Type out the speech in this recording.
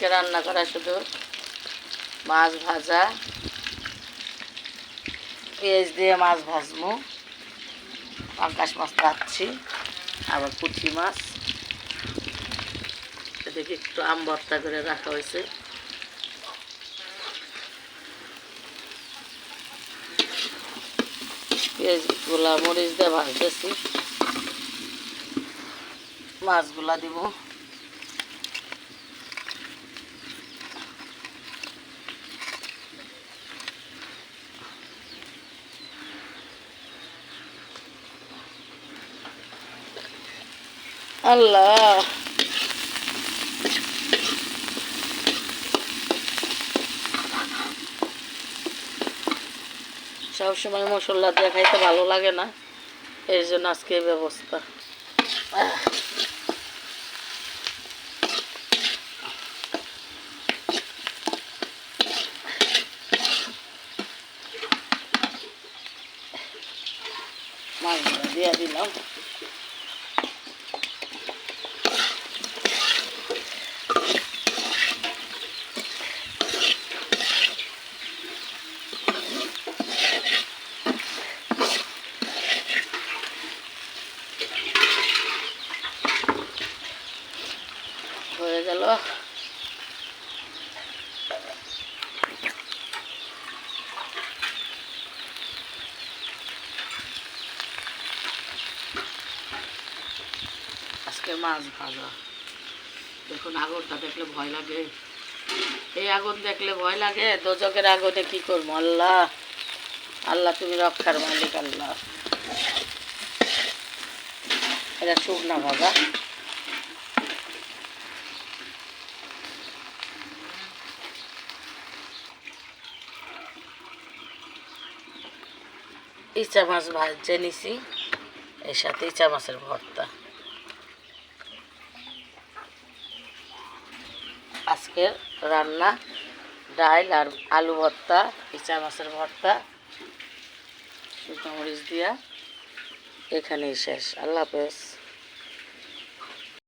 আজকে রান্না করা শুধু মাছ ভাজা, পেঁয়াজ দিয়ে মাছ ভাজবো, পাঙ্গাস মাছ ভাজছি, আবার পুঁটি মাছ, এদিকে একটু আম ভর্তা করে রাখা হয়েছে। পেঁয়াজগুলা মরিচ দিয়ে ভাজতেছি, মাছগুলা দিব। আল্লাহ, সবসময় মশলা দিয়ে খাইতে ভালো লাগে না, এর জন্য আজকে এই ব্যবস্থা। মাছগুলো দিয়ে দিলাম। হয়ে গেল। আজকে মাছ ভাজা। দেখুন আগুনটা দেখলে ভয় লাগে, এই আগুন দেখলে ভয় লাগে। দোজকের আগুনে কি করবো? আল্লাহ, আল্লাহ তুমি রক্ষার মালিক। আল্লাহ, এটা শুকনা ভাজা। ইচা মাছ ভাজে নিছি, এর সাথে ইচা মাছের ভর্তা। আজকের রান্না ডাল আর আলু ভর্তা, ইচা মাছের ভর্তা, শুকনো মরিচ দিয়া। এখানেই শেষ। আল্লাহ হাফেজ।